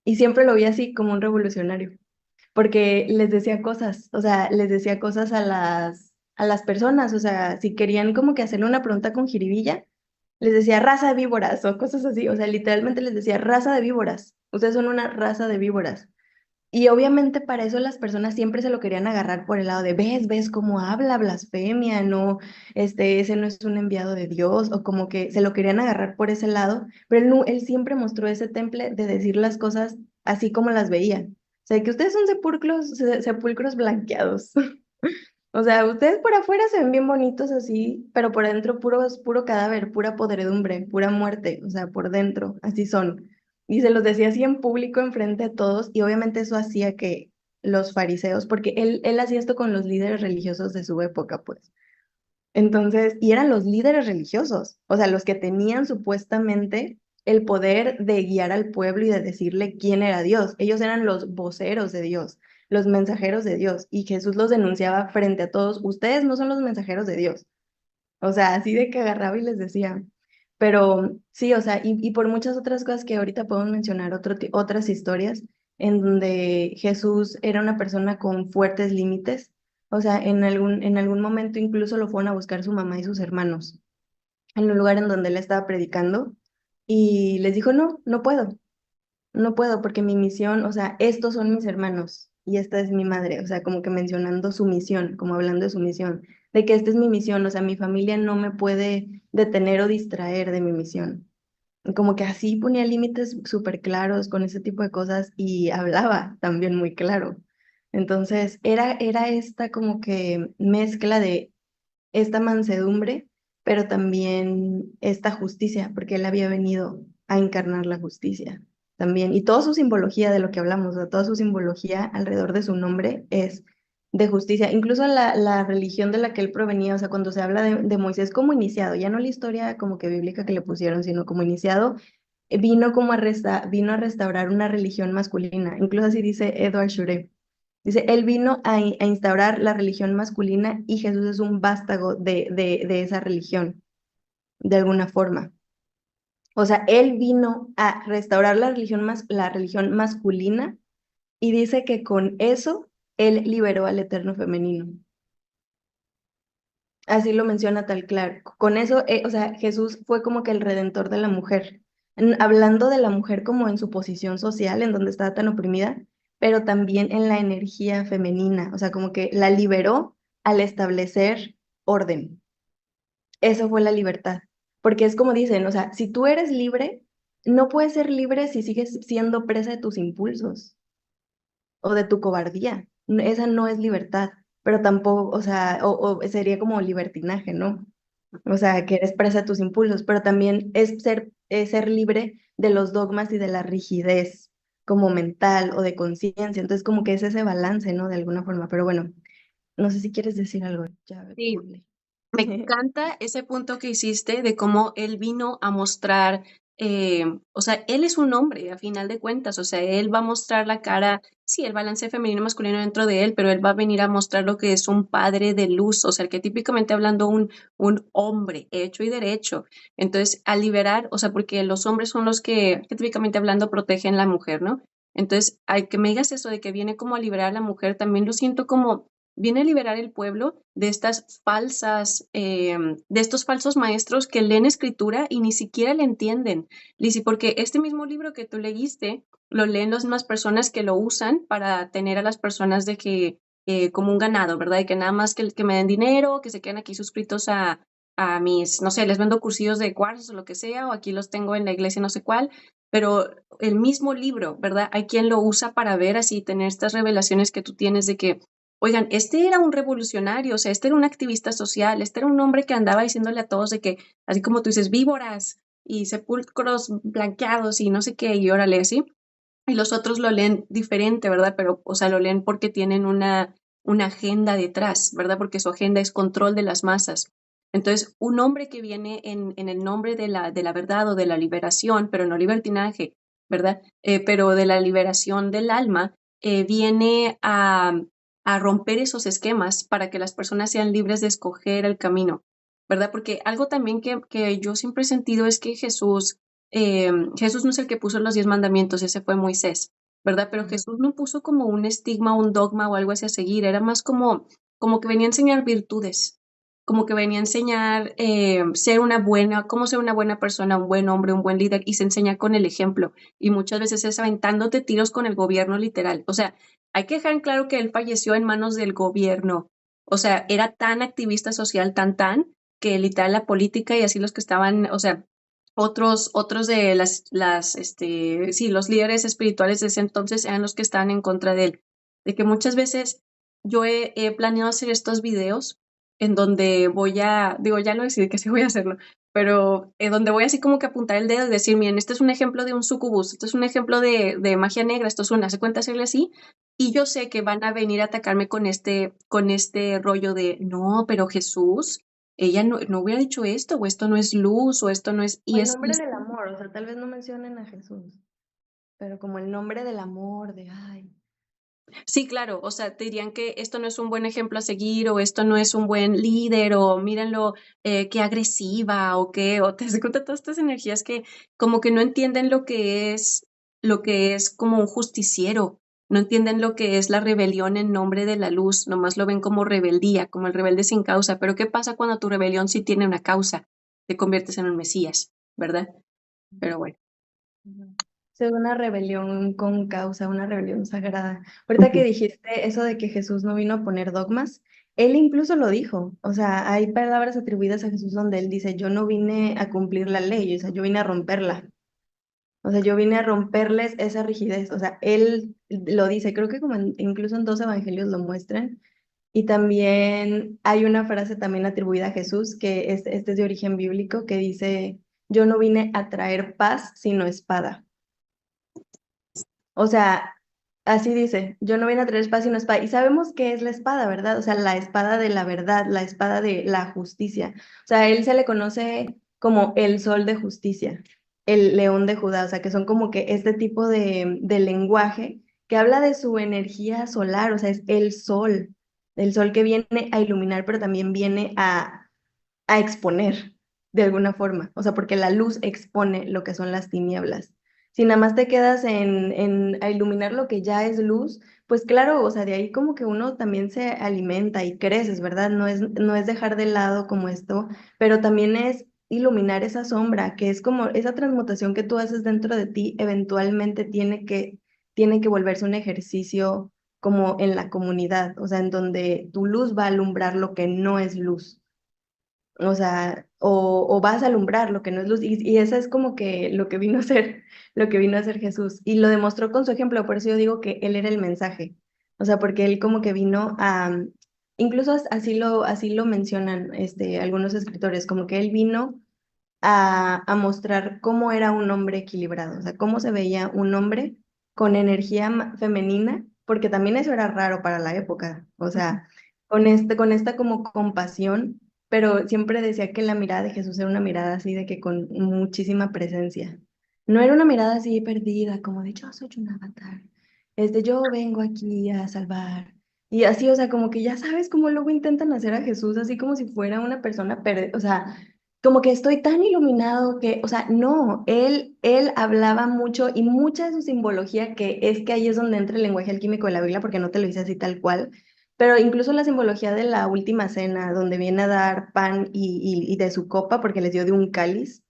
y siempre lo vi así como un revolucionario, porque les decía cosas, o sea, les decía cosas a las personas, o sea, si querían como que hacerle una pregunta con jiribilla, les decía raza de víboras o cosas así, o sea, literalmente les decía raza de víboras, ustedes son una raza de víboras. Y obviamente para eso las personas siempre se lo querían agarrar por el lado de, ves cómo habla, blasfemia, no, ese no es un enviado de Dios, o como que se lo querían agarrar por ese lado, pero él, él siempre mostró ese temple de decir las cosas así como las veía. O sea, que ustedes son sepulcros, sepulcros blanqueados. O sea, ustedes por afuera se ven bien bonitos así, pero por dentro puro cadáver, pura podredumbre, pura muerte, o sea, por dentro, así son. Y se los decía así en público, enfrente de todos, y obviamente eso hacía que los fariseos, porque él hacía esto con los líderes religiosos de su época, pues. Entonces, y eran los líderes religiosos, o sea, los que tenían supuestamente el poder de guiar al pueblo y de decirle quién era Dios. Ellos eran los voceros de Dios, los mensajeros de Dios, y Jesús los denunciaba frente a todos, ustedes no son los mensajeros de Dios. O sea, así de que agarraba y les decía. Pero sí, o sea, y por muchas otras cosas que ahorita podemos mencionar, otras historias en donde Jesús era una persona con fuertes límites. O sea, en algún momento incluso lo fueron a buscar su mamá y sus hermanos en un lugar en donde él estaba predicando y les dijo, no, no puedo porque mi misión, o sea, estos son mis hermanos y esta es mi madre, o sea, como que mencionando su misión, como hablando de su misión, de que esta es mi misión, o sea, mi familia no me puede detener o distraer de mi misión. Y como que así ponía límites súper claros con ese tipo de cosas y hablaba también muy claro. Entonces, era esta como que mezcla de esta mansedumbre, pero también esta justicia, porque él había venido a encarnar la justicia también. Y toda su simbología de lo que hablamos, de toda su simbología alrededor de su nombre es de justicia. Incluso la religión de la que él provenía, o sea, cuando se habla de Moisés como iniciado, ya no la historia como que bíblica que le pusieron, sino como iniciado, vino como vino a restaurar una religión masculina. Incluso así dice Edward Shure. Dice, él vino a instaurar la religión masculina y Jesús es un vástago de esa religión, de alguna forma. O sea, él vino a restaurar la religión masculina y dice que con eso él liberó al eterno femenino. Así lo menciona tal claro. Con eso, o sea, Jesús fue como que el redentor de la mujer. Hablando de la mujer como en su posición social, en donde estaba tan oprimida, pero también en la energía femenina, o sea, como que la liberó al establecer orden. Eso fue la libertad. Porque es como dicen, o sea, si tú eres libre, no puedes ser libre si sigues siendo presa de tus impulsos o de tu cobardía. Esa no es libertad, pero tampoco, o sea, o sería como libertinaje, ¿no? O sea, que eres presa de tus impulsos, pero también es ser libre de los dogmas y de la rigidez como mental o de conciencia. Entonces, como que es ese balance, ¿no? De alguna forma. Pero bueno, no sé si quieres decir algo. Ya, Sí, ponle. me encanta ese punto que hiciste de cómo él vino a mostrar, o sea, él es un hombre a final de cuentas, o sea, él va a mostrar la cara, sí, el balance femenino y masculino dentro de él, pero él va a venir a mostrar lo que es un padre de luz, o sea, que típicamente hablando un hombre hecho y derecho. Entonces, al liberar, o sea, porque los hombres son los que típicamente hablando protegen a la mujer, ¿no? Entonces, al que me digas eso de que viene como a liberar a la mujer, también lo siento como viene a liberar el pueblo de estas falsas, de estos falsos maestros que leen escritura y ni siquiera le entienden. Lizzy, porque este mismo libro que tú leíste, lo leen las mismas personas que lo usan para tener a las personas de que, como un ganado, ¿verdad? De que nada más que me den dinero, que se queden aquí suscritos a mis, no sé, les vendo cursillos de cuarzos o lo que sea, o aquí los tengo en la iglesia no sé cuál, pero el mismo libro, ¿verdad? Hay quien lo usa para ver así, tener estas revelaciones que tú tienes de que oigan, este era un revolucionario, o sea, este era un activista social, este era un hombre que andaba diciéndole a todos de que, así como tú dices, víboras y sepulcros blanqueados y no sé qué, y órale, así. Y los otros lo leen diferente, ¿verdad? Pero, o sea, lo leen porque tienen una agenda detrás, ¿verdad? Porque su agenda es control de las masas. Entonces, un hombre que viene en el nombre de la verdad o de la liberación, pero no libertinaje, ¿verdad? Pero de la liberación del alma, viene a romper esos esquemas para que las personas sean libres de escoger el camino, ¿verdad? Porque algo también que yo siempre he sentido es que Jesús no es el que puso los 10 mandamientos, ese fue Moisés, ¿verdad? Pero Ujú. Jesús no puso como un estigma, un dogma o algo así a seguir, era más como que venía a enseñar virtudes, como que venía a enseñar ser una buena, cómo ser una buena persona, un buen hombre, un buen líder, y se enseña con el ejemplo. Y muchas veces es aventándote tiros con el gobierno literal. O sea, hay que dejar en claro que él falleció en manos del gobierno. O sea, era tan activista social, que literal la política y así los que estaban, o sea, otros de sí, los líderes espirituales de ese entonces eran los que estaban en contra de él. De que muchas veces yo he planeado hacer estos videos en donde digo, ya lo decidí que sí voy a hacerlo, pero donde voy así como que apuntar el dedo y decir, miren, este es un ejemplo de un sucubus, este es un ejemplo de magia negra, esto es una, ¿se cuenta hacerle así? Y yo sé que van a venir a atacarme con este rollo de, no, pero Jesús, ella no hubiera dicho esto, o esto no es luz, o esto no es, O el nombre del amor, o sea, tal vez no mencionen a Jesús, pero como el nombre del amor, de ay. sí, claro, o sea, te dirían que esto no es un buen ejemplo a seguir, o esto no es un buen líder, o mírenlo, qué agresiva, o qué, o te das cuenta todas estas energías que como que no entienden lo que es como un justiciero, no entienden lo que es la rebelión en nombre de la luz, nomás lo ven como rebeldía, como el rebelde sin causa, pero ¿qué pasa cuando tu rebelión sí tiene una causa? Te conviertes en un mesías, ¿verdad? Pero bueno. Ujú. Sí, una rebelión con causa, una rebelión sagrada. Ahorita que Ujú. dijiste eso de que Jesús no vino a poner dogmas, él incluso lo dijo. O sea, hay palabras atribuidas a Jesús donde él dice, yo no vine a cumplir la ley, o sea, yo vine a romperla. O sea, yo vine a romperles esa rigidez. O sea, él lo dice, creo que como incluso en dos evangelios lo muestran. Y también hay una frase también atribuida a Jesús, que este es de origen bíblico, que dice, yo no vine a traer paz, sino espada. O sea, así dice, yo no vine a traer espada sino espada. Y sabemos qué es la espada, ¿verdad? O sea, la espada de la verdad, la espada de la justicia. O sea, a él se le conoce como el sol de justicia, el león de Judá. O sea, que son como que este tipo de lenguaje que habla de su energía solar. O sea, es el sol que viene a iluminar, pero también viene a exponer de alguna forma, o sea, porque la luz expone lo que son las tinieblas. Si nada más te quedas en a iluminar lo que ya es luz, pues claro, o sea, de ahí como que uno también se alimenta y creces, ¿verdad? No es dejar de lado como esto, pero también es iluminar esa sombra, que es como esa transmutación que tú haces dentro de ti, eventualmente tiene que volverse un ejercicio como en la comunidad, o sea, en donde tu luz va a alumbrar lo que no es luz. O sea, o vas a alumbrar lo que no es luz. Y eso es como que lo que vino a ser, lo que vino a ser Jesús. Y lo demostró con su ejemplo, por eso yo digo que él era el mensaje. O sea, porque él como que vino incluso así lo mencionan algunos escritores, como que él vino a mostrar cómo era un hombre equilibrado, o sea, cómo se veía un hombre con energía femenina, porque también eso era raro para la época, o sea, con esta como compasión, pero siempre decía que la mirada de Jesús era una mirada así de que con muchísima presencia. No era una mirada así perdida, como de yo soy un avatar, yo vengo aquí a salvar. Y así, o sea, como que ya sabes cómo luego intentan hacer a Jesús así como si fuera una persona perdida, o sea, como que estoy tan iluminado que, o sea, no, él hablaba mucho y mucha de su simbología, que es que ahí es donde entra el lenguaje alquímico de la Biblia, porque no te lo dice así tal cual, pero incluso la simbología de la última cena, donde viene a dar pan y de su copa, porque les dio de un cáliz.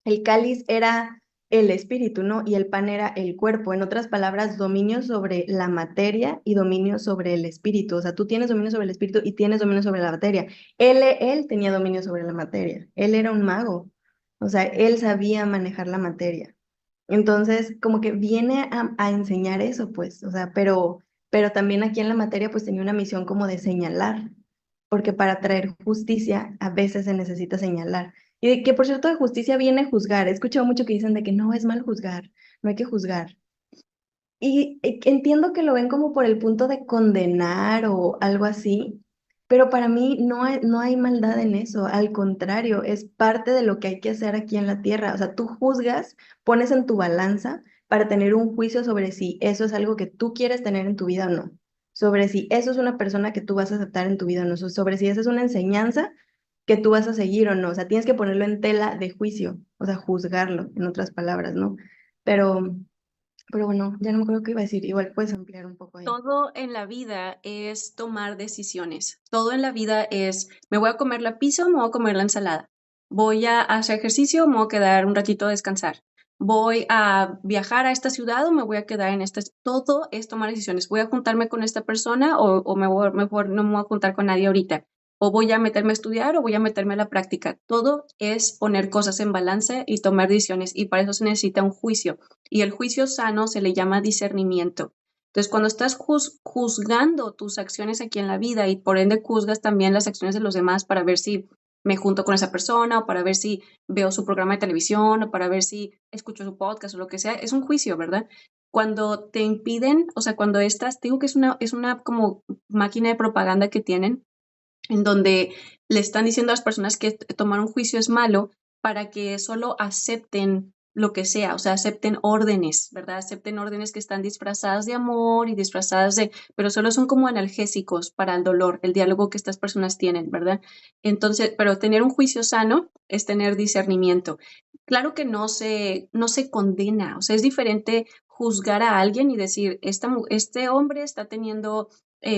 El cáliz era el espíritu, ¿no? Y el pan era el cuerpo. En otras palabras, dominio sobre la materia y dominio sobre el espíritu. O sea, tú tienes dominio sobre el espíritu y tienes dominio sobre la materia. Él tenía dominio sobre la materia. Él era un mago. O sea, él sabía manejar la materia. Entonces, como que viene a enseñar eso, pues, o sea, pero también aquí en la materia, pues tenía una misión como de señalar, porque para traer justicia a veces se necesita señalar. Y de que, por cierto, de justicia viene juzgar. He escuchado mucho que dicen de que no es mal juzgar, no hay que juzgar. Y entiendo que lo ven como por el punto de condenar o algo así, pero para mí no hay maldad en eso, al contrario, es parte de lo que hay que hacer aquí en la tierra. O sea, tú juzgas, pones en tu balanza para tener un juicio sobre si eso es algo que tú quieres tener en tu vida o no, sobre si eso es una persona que tú vas a aceptar en tu vida o no, sobre si esa es una enseñanza que tú vas a seguir o no. O sea, tienes que ponerlo en tela de juicio, o sea, juzgarlo, en otras palabras, ¿no? Pero Pero bueno, ya no me acuerdo qué iba a decir. Igual puedes ampliar un poco ahí. Todo en la vida es tomar decisiones. Todo en la vida es, me voy a comer la pizza o me voy a comer la ensalada. Voy a hacer ejercicio o me voy a quedar un ratito a descansar. Voy a viajar a esta ciudad o me voy a quedar en esta. Todo es tomar decisiones. Voy a juntarme con esta persona o mejor no me voy a juntar con nadie ahorita. O voy a meterme a estudiar o voy a meterme a la práctica. Todo es poner cosas en balance y tomar decisiones. Y para eso se necesita un juicio. Y el juicio sano se le llama discernimiento. Entonces, cuando estás juzgando tus acciones aquí en la vida y por ende juzgas también las acciones de los demás para ver si me junto con esa persona o para ver si veo su programa de televisión o para ver si escucho su podcast o lo que sea, es un juicio, ¿verdad? Cuando te impiden, o sea, cuando estás, digo que es una como máquina de propaganda que tienen en donde le están diciendo a las personas que tomar un juicio es malo para que solo acepten lo que sea, o sea, acepten órdenes, ¿verdad? Acepten órdenes que están disfrazadas de amor y disfrazadas de, pero solo son como analgésicos para el dolor, el diálogo que estas personas tienen, ¿verdad? Entonces, pero tener un juicio sano es tener discernimiento. Claro que no se condena, o sea, es diferente juzgar a alguien y decir, este hombre está teniendo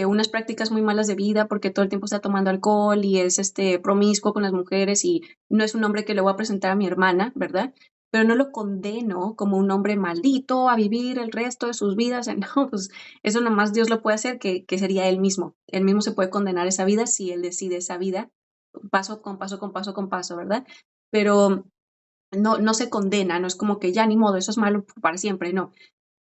unas prácticas muy malas de vida porque todo el tiempo está tomando alcohol y es promiscuo con las mujeres y no es un hombre que le voy a presentar a mi hermana, ¿verdad? Pero no lo condeno como un hombre maldito a vivir el resto de sus vidas. No, pues eso nomás Dios lo puede hacer, que sería él mismo. Él mismo se puede condenar esa vida si él decide esa vida, paso con paso, con paso, con paso, ¿verdad? Pero no se condena, no es como que ya ni modo, eso es malo para siempre, no.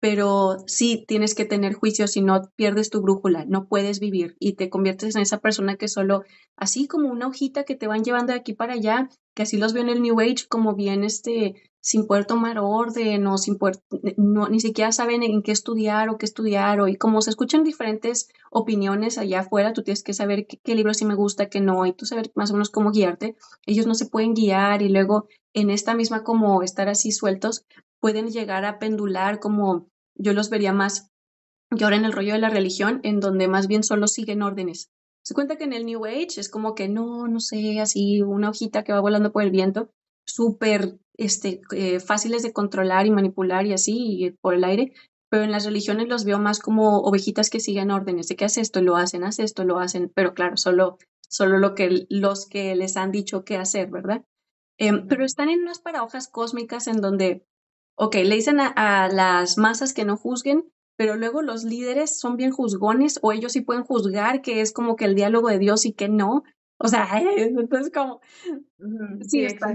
Pero sí tienes que tener juicio, si no pierdes tu brújula, no puedes vivir y te conviertes en esa persona que solo, así como una hojita que te van llevando de aquí para allá, que así los veo en el New Age, como bien sin poder tomar orden o sin poder, no, ni siquiera saben en qué estudiar, o y como se escuchan diferentes opiniones allá afuera, tú tienes que saber qué libro sí me gusta, qué no, y tú saber más o menos cómo guiarte. Ellos no se pueden guiar y luego en esta misma como estar así sueltos, pueden llegar a pendular como yo los vería más que ahora en el rollo de la religión, en donde más bien solo siguen órdenes. Se cuenta que en el New Age es como que no sé, así una hojita que va volando por el viento, súper fáciles de controlar y manipular y así y por el aire, pero en las religiones los veo más como ovejitas que siguen órdenes, de que hace esto, lo hacen, hace esto, lo hacen, pero claro, solo los que les han dicho qué hacer, ¿verdad? Pero Ujú. están en unas paradojas cósmicas en donde, ok, le dicen a las masas que no juzguen, pero luego los líderes son bien juzgones o ellos sí pueden juzgar, que es como que el diálogo de Dios y que no. O sea, entonces como, Ujú, sí, sí, está